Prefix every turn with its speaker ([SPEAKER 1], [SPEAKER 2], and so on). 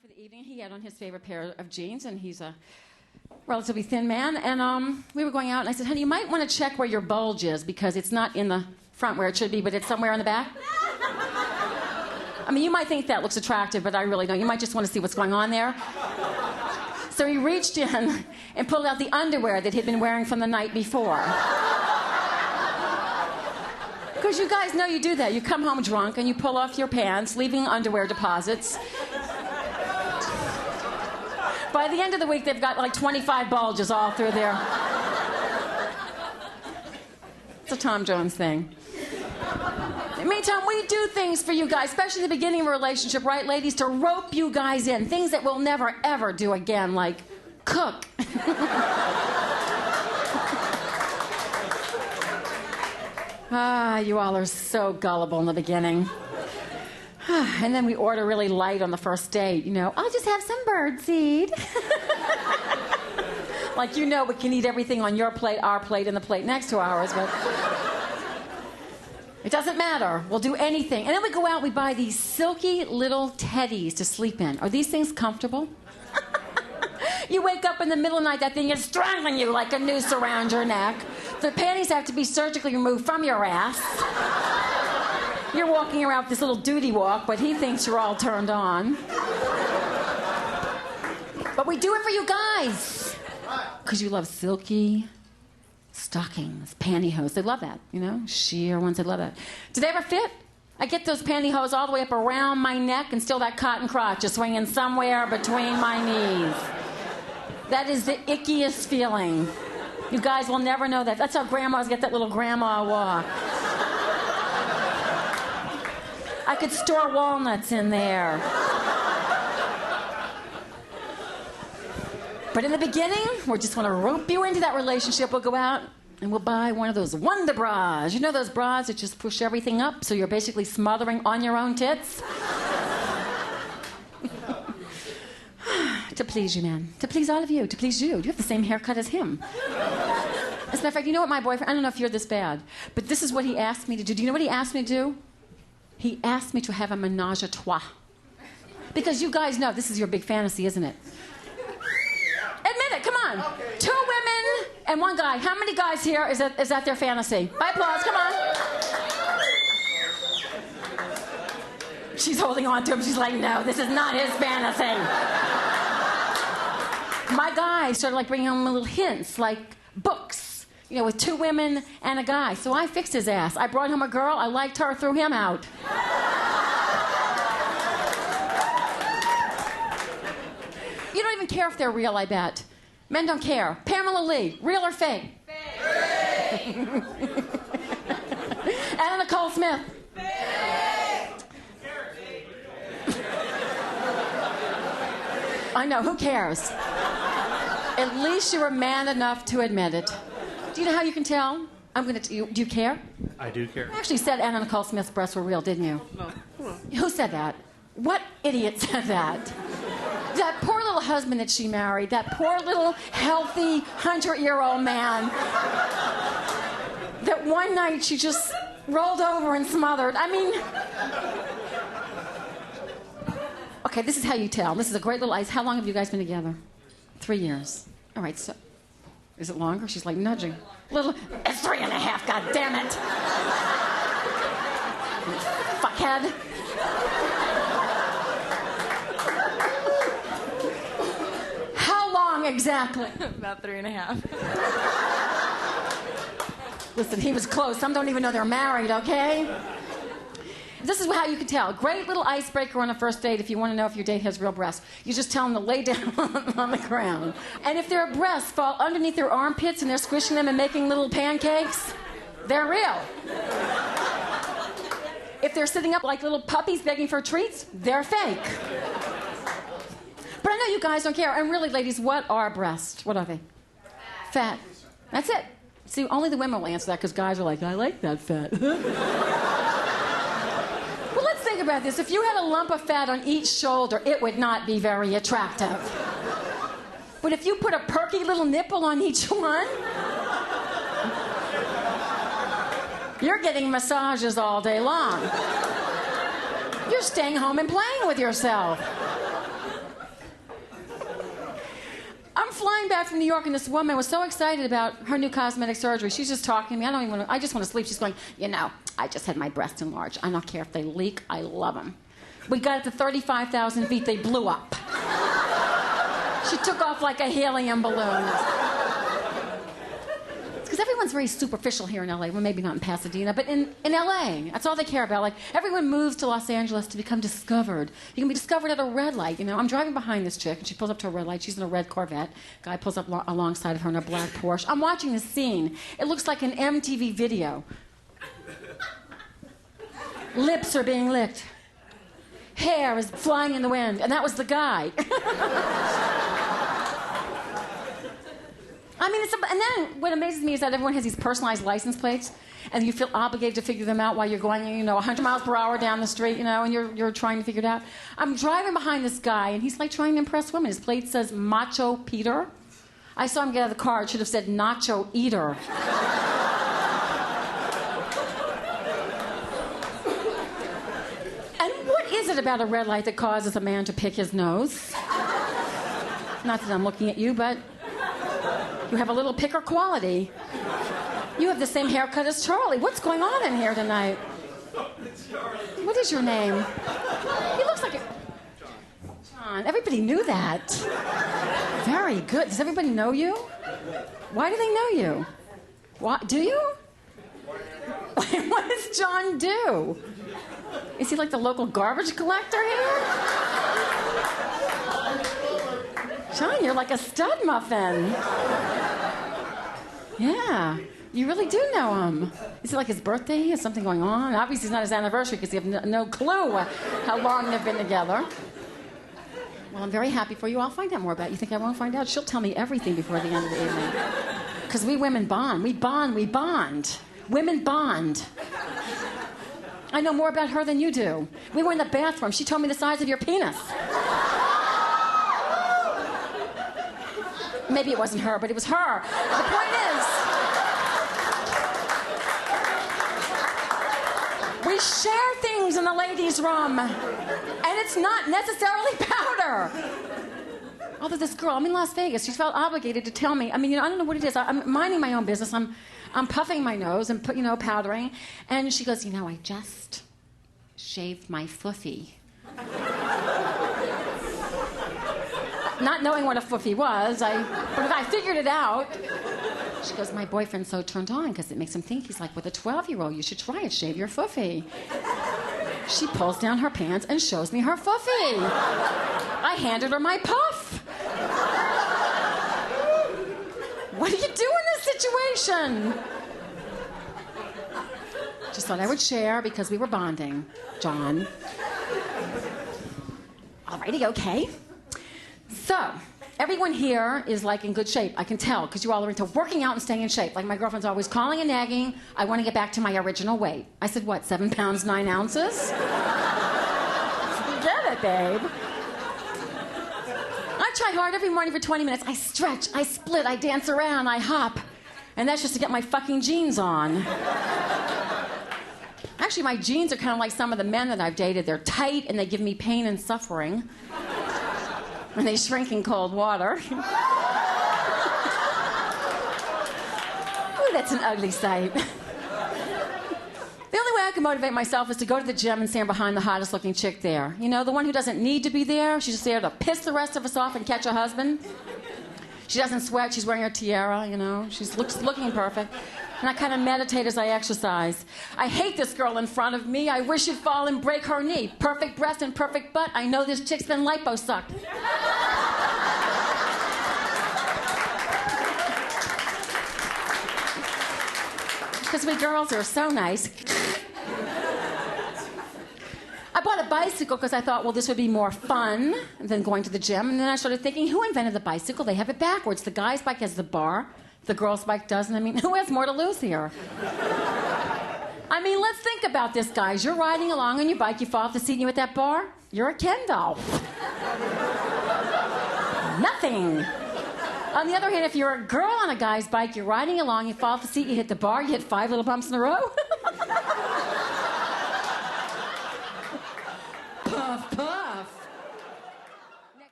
[SPEAKER 1] for the evening. He had on his favorite pair of jeans, and he's a relatively thin man. And we were going out, and I said, honey, you might want to check where your bulge is, because it's not in the front where it should be, but it's somewhere in the back. I mean, you might think that looks attractive, but I really don't. You might just want to see what's going on there. So he reached in and pulled out the underwear that he'd been wearing from the night before. Because you guys know you do that. You come home drunk and you pull off your pants, leaving underwear deposits. By the end of the week, they've got like 25 bulges all through there. It's a Tom Jones thing. Meantime, we do things for you guys, especially in the beginning of a relationship, right, ladies, to rope you guys in. Things that we'll never, ever do again, like cook. You all are so gullible in the beginning. And then we order really light on the first date. You know, I'll just have some birdseed. Like, you know, we can eat everything on your plate, our plate, and the plate next to ours, but it doesn't matter. We'll do anything. And then we go out, we buy these silky little teddies to sleep in. Are these things comfortable? You wake up in the middle of the night, that thing is strangling you like a noose around your neck. The panties have to be surgically removed from your ass. You're walking around with this little duty walk, but he thinks you're all turned on. But we do it for you guys. Because you love silky stockings, pantyhose. They love that, you know? Sheer ones, they love that. Do they ever fit? I get those pantyhose all the way up around my neck, and still that cotton crotch is swinging somewhere between my knees. That is the ickiest feeling. You guys will never know that. That's how grandmas get that little grandma walk. I could store walnuts in there. But in the beginning, we just want to rope you into that relationship. We'll go out and we'll buy one of those Wonder Bras. You know those bras that just push everything up, so you're basically smothering on your own tits? To please you, man. To please all of you. To please you. You have the same haircut as him. As a matter of fact, you know what my boyfriend... I don't know if you're this bad, but this is what he asked me to do. Do you know what he asked me to do? He asked me to have a menage a trois. Because you guys know this is your big fantasy, isn't it? Admit it, come on. Okay. 2 women and 1 guy. How many guys here is that their fantasy? By applause, come on. She's holding on to him. She's like, no, this is not his fantasy. My guy started like bringing him little hints, like books, you know, with 2 women and a guy. So I fixed his ass. I brought him a girl. I liked her, threw him out. You don't even care if they're real, I bet. Men don't care. Pamela Lee, real or fake? Fake. Anna Nicole Smith. Fake. I know, who cares? At least you were man enough to admit it. Do you know how you can tell? Do you care?
[SPEAKER 2] I do care.
[SPEAKER 1] You actually said Anna Nicole Smith's breasts were real, didn't you?
[SPEAKER 2] No.
[SPEAKER 1] Who said that? What idiot said that? That poor little husband that she married, that poor little healthy 100-year-old man, that one night she just rolled over and smothered. I mean, okay, this is how you tell. This is a great little ice. How long have you guys been together? 3 years. All right, so is it longer? She's like nudging. It's 3.5, God damn it. Fuckhead. How long exactly?
[SPEAKER 3] About 3.5.
[SPEAKER 1] Listen, he was close. Some don't even know they're married, okay? This is how you can tell. Great little icebreaker on a first date if you want to know if your date has real breasts. You just tell them to lay down on the ground. And if their breasts fall underneath their armpits and they're squishing them and making little pancakes, they're real. If they're sitting up like little puppies begging for treats, they're fake. But I know you guys don't care. And really, ladies, what are breasts? What are they? Fat. That's it. See, only the women will answer that because guys are like, I like that fat. Well, let's think about this. If you had a lump of fat on each shoulder, it would not be very attractive. But if you put a perky little nipple on each one, you're getting massages all day long. You're staying home and playing with yourself. flying back from New York, and this woman was so excited about her new cosmetic surgery. She's just talking to me. I just want to sleep. She's going, I just had my breasts enlarged. I don't care if they leak. I love them. We got it to 35,000 feet. They blew up. She took off like a helium balloon. Because everyone's very superficial here in LA. Well, maybe not in Pasadena, but in LA, that's all they care about. Like, everyone moves to Los Angeles to become discovered. You can be discovered at a red light. I'm driving behind this chick, and she pulls up to a red light. She's in a red Corvette. Guy pulls up alongside of her in a black Porsche. I'm watching this scene. It looks like an MTV video. Lips are being licked. Hair is flying in the wind, and that was the guy. And then what amazes me is that everyone has these personalized license plates, and you feel obligated to figure them out while you're going, 100 miles per hour down the street, and you're trying to figure it out. I'm driving behind this guy, and he's like trying to impress women. His plate says Macho Peter. I saw him get out of the car. It should have said Nacho Eater. And what is it about a red light that causes a man to pick his nose? Not that I'm looking at you, but you have a little picker quality. You have the same haircut as Charlie. What's going on in here tonight? What is your name? He looks like a... John. Everybody knew that. Very good. Does everybody know you? Why do they know you? What, do you? What does John do? Is he like the local garbage collector here? John, you're like a stud muffin. Yeah, you really do know him. Is it like his birthday? Is something going on? Obviously, it's not his anniversary because you have no clue how long they've been together. Well, I'm very happy for you. I'll find out more about it. You think I won't find out? She'll tell me everything before the end of the evening. Because we women bond. We bond. We bond. Women bond. I know more about her than you do. We were in the bathroom. She told me the size of your penis. Maybe it wasn't her, but it was her. The point is, we share things in the ladies' room, and it's not necessarily powder. Although this girl, I'm in Las Vegas, she felt obligated to tell me. I don't know what it is. I'm minding my own business. I'm puffing my nose and powdering, and she goes, I just shaved my foofy. Not knowing what a foofy was, but I figured it out. She goes, my boyfriend's so turned on because it makes him think he's like with a 12-year-old. You should try it. Shave your foofy. She pulls down her pants and shows me her foofy. I handed her my puff. What do you do in this situation? Just thought I would share because we were bonding, John. Alrighty, okay. So, everyone here is like in good shape. I can tell because you all are into working out and staying in shape. Like my girlfriend's always calling and nagging. I want to get back to my original weight. I said, what, 7 pounds, 9 ounces? Get it, babe. I try hard every morning for 20 minutes. I stretch, I split, I dance around, I hop. And that's just to get my fucking jeans on. Actually, my jeans are kind of like some of the men that I've dated. They're tight and they give me pain and suffering. And they shrink in cold water. Ooh, that's an ugly sight. The only way I can motivate myself is to go to the gym and stand behind the hottest looking chick there. The one who doesn't need to be there. She's just there to piss the rest of us off and catch a husband. She doesn't sweat. She's wearing her tiara, She's looking perfect. And I kind of meditate as I exercise. I hate this girl in front of me. I wish she'd fall and break her knee. Perfect breast and perfect butt. I know this chick's been lipo-sucked. Because we girls are so nice. I bought a bicycle because I thought, well, this would be more fun than going to the gym. And then I started thinking, who invented the bicycle? They have it backwards. The guy's bike has the bar. The girl's bike doesn't. Who has more to lose here? Let's think about this, guys. You're riding along on your bike. You fall off the seat and you hit that bar. You're a Ken doll. Nothing. On the other hand, if you're a girl on a guy's bike, you're riding along, you fall off the seat, you hit the bar, you hit 5 little bumps in a row.